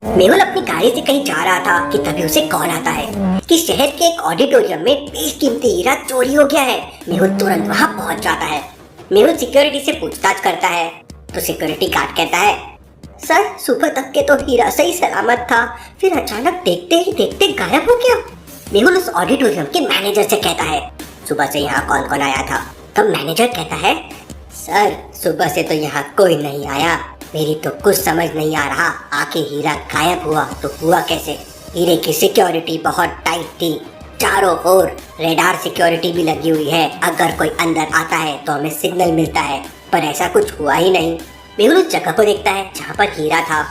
मेहुल अपनी गाड़ी से कहीं जा रहा था कि तभी उसे कॉल आता है कि शहर के एक ऑडिटोरियम में बेशकीमती हीरा चोरी हो गया है। मेहुल तुरंत वहां पहुंच जाता है। मेहुल सिक्योरिटी से पूछताछ करता है तो सिक्योरिटी गार्ड कहता है, सर सुबह तक के तो हीरा सही सलामत था, फिर अचानक देखते ही देखते गायब हो गया। मेहुल उस ऑडिटोरियम के मैनेजर से कहता है, सुबह से यहाँ कौन कौन आया था? तब मैनेजर कहता है, सर सुबह से तो यहाँ कोई नहीं आया, मेरी तो कुछ समझ नहीं आ रहा, आके हीरा गायब हुआ तो हुआ कैसे? हीरे की सिक्योरिटी बहुत टाइट थी, चारों ओर रेडार सिक्योरिटी भी लगी हुई है, अगर कोई अंदर आता है तो हमें सिग्नल मिलता है, पर ऐसा कुछ हुआ ही नहीं। मेहुल उस जगह को देखता है जहाँ पर हीरा था।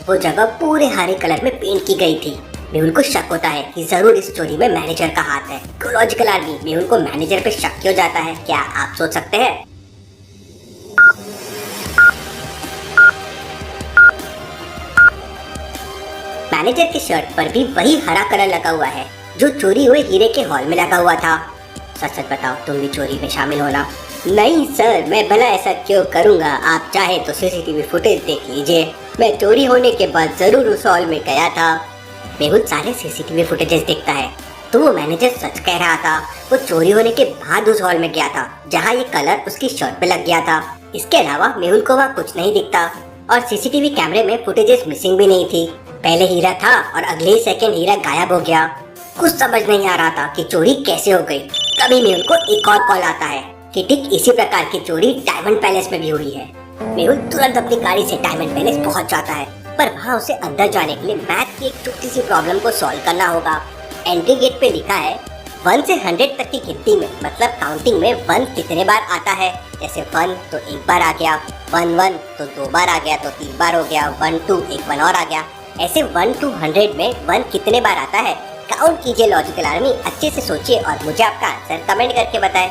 वो जगह पूरे हरे कलर में पेंट की गई थी। मेहुल को शक होता है कि जरूर इस चोरी में मैनेजर का हाथ है। लॉजिकल आदमी मेहुल को मैनेजर पे शक क्यों जाता है, क्या आप सोच सकते हैं? मैनेजर की शर्ट पर भी वही हरा कलर लगा हुआ है जो चोरी हुए हीरे के हॉल में लगा हुआ था। सच सच बताओ, तुम भी चोरी में शामिल होना? नहीं सर, मैं भला ऐसा क्यों करूंगा, आप चाहे तो सीसीटीवी फुटेज देख लीजिए, मैं चोरी होने के बाद जरूर उस हॉल में गया था। मेहुल सारे सीसीटीवी फुटेजेस देखता है तो वो मैनेजर सच कह रहा था। वो चोरी होने के बाद उस हॉल में गया था जहाँ ये कलर उसकी शर्ट पे लग गया था। इसके अलावा मेहुल को वहाँ कुछ नहीं दिखता और सीसीटीवी कैमरे में फुटेजेस मिसिंग भी नहीं थी। पहले हीरा था और अगले ही सेकंड हीरा गायब हो गया। कुछ समझ नहीं आ रहा था कि चोरी कैसे हो गई। तभी मेहुल को एक और कॉल आता है कि ठीक इसी प्रकार की चोरी डायमंड पैलेस में भी हुई है। मेहुल तुरंत अपनी गाड़ी से डायमंड पैलेस पहुंच जाता है, पर वहाँ उसे अंदर जाने के लिए मैथ की एक छोटी सी प्रॉब्लम को सॉल्व करना होगा। एंट्री गेट पे लिखा है 1 से 100 तक की गिनती में, मतलब काउंटिंग में 1 कितने बार आता है। जैसे 1 तो एक बार आ गया, 1 तो 2 बार आ गया, तो 3 बार हो गया, 1 2 एक 1 और आ गया। ऐसे 1 to 100 में 1 कितने बार आता है, काउंट कीजिए लॉजिकल आर्मी, अच्छे से सोचिए और मुझे आपका आंसर कमेंट करके बताएं।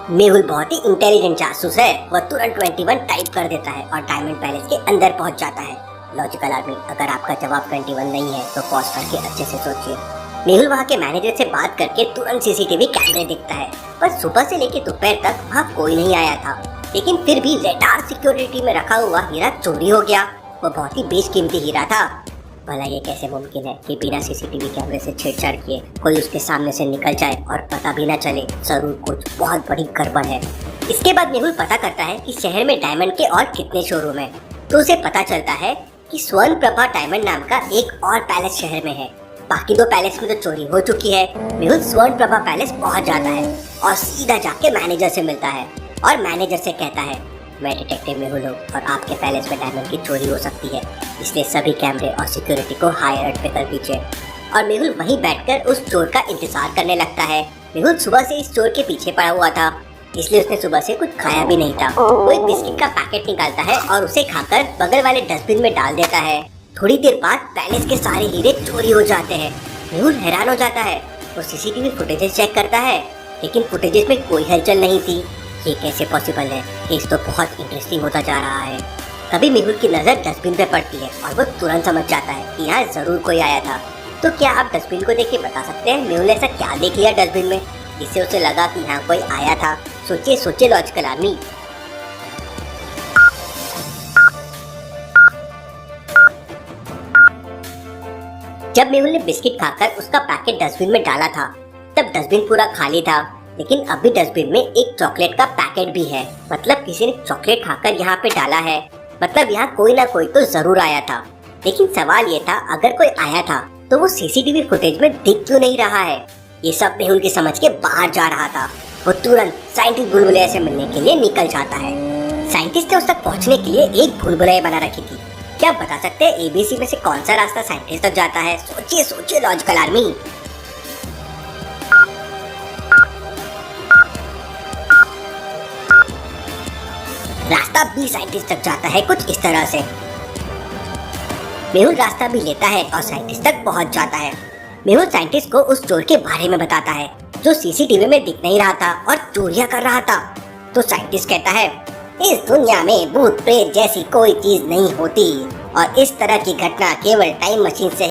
मेहुल बहुत ही इंटेलिजेंट जासूस है। वह तुरंत 21 टाइप कर देता है और डायमंड पैलेस के अंदर पहुंच जाता है। लॉजिकल आर्मी, अगर आपका जवाब 21 नहीं है तो पॉज करके अच्छे से सोचिए। मेहुल वहाँ के मैनेजर से बात करके तुरंत सीसीटीवी कैमरे देखता है, पर सुबह से लेकर दोपहर तक वहाँ कोई नहीं आया था। लेकिन फिर भी रेडार सिक्योरिटी में रखा हुआ हीरा चोरी हो गया। वो बहुत ही बेशकीमती हीरा था। भला ये कैसे मुमकिन है कि बिना सीसीटीवी कैमरे से छेड़छाड़ किए कोई उसके सामने से निकल जाए और पता भी न चले? जरूर कुछ बहुत बड़ी गड़बड़ है। इसके बाद मेहुल पता करता है कि शहर में डायमंड के और कितने शोरूम है, तो उसे पता चलता है कि स्वर्ण प्रभा डायमंड नाम का एक और पैलेस शहर में है। बाकी 2 पैलेस में तो चोरी हो चुकी है। मेहुल स्वर्ण प्रभा पैलेस पहुंच जाता है और सीधा जाके मैनेजर से मिलता है और मैनेजर से कहता है, मैं डिटेक्टिव मेहुल हूँ और आपके पैलेस में डायमंड की चोरी हो सकती है, इसलिए सभी कैमरे और सिक्योरिटी को हाई अलर्ट पे कर दीजिए। और मेहुल वहीं बैठकर उस चोर का इंतजार करने लगता है। मेहुल सुबह से इस चोर के पीछे पड़ा हुआ था, इसलिए उसने सुबह से कुछ खाया भी नहीं था। वो एक बिस्किट का पैकेट निकालता है और उसे खाकर बगल वाले डस्टबिन में डाल देता है। थोड़ी देर बाद पैलेस के सारे हीरे चोरी हो जाते हैं। मेहुल हैरान हो जाता है। वो सीसीटीवी फुटेजेस चेक करता है, लेकिन फुटेजेस में कोई हलचल नहीं थी। ये कैसे पॉसिबल है? केस तो बहुत इंटरेस्टिंग होता जा रहा है। तभी मेहुल की नजर डस्टबिन पे पड़ती है और वो तुरंत समझ जाता है कि यहाँ जरूर कोई आया था। तो क्या आप डस्टबिन को देख के बता सकते हैं मेहुल ऐसा क्या देख लिया डस्टबिन में जिससे उसे लगा कि यहाँ कोई आया था? सोचिए सोचिए लॉजिकल आर्मी। जब मेहुल ने बिस्किट खाकर उसका पैकेट डस्टबिन में डाला था तब डस्टबिन पूरा खाली था, लेकिन अभी डस्टबिन में एक चॉकलेट का पैकेट भी है। मतलब किसी ने चॉकलेट खाकर यहाँ पे डाला है, मतलब यहाँ कोई ना कोई तो जरूर आया था। लेकिन सवाल ये था, अगर कोई आया था तो वो सीसीटीवी फुटेज में दिख क्यों नहीं रहा है? ये सब मेहुल की समझ के बाहर जा रहा था। वो तुरंत साइंटिस्ट भूलभुलैया से मिलने के लिए निकल जाता है। साइंटिस्ट ने उस तक पहुँचने के लिए एक भूलभुलैया बना रखी थी। क्या आप बता सकते हैं ABC में से कौन सा रास्ता साइंटिस्ट तक जाता है? सोचिए सोचिए लॉजिकल आर्मी। रास्ता B साइंटिस्ट तक जाता है कुछ इस तरह से। मेहुल रास्ता भी लेता है और साइंटिस्ट तक पहुंच जाता है। मेहुल साइंटिस्ट को उस चोर के बारे में बताता है जो सीसीटीवी में दिख नहीं रहा था और चोरियां कर रहा था। तो साइंटिस्ट कहता है, इस दुनिया में भूत प्रेत जैसी कोई चीज नहीं होती और इस तरह की घटना केवल टाइम मशीन से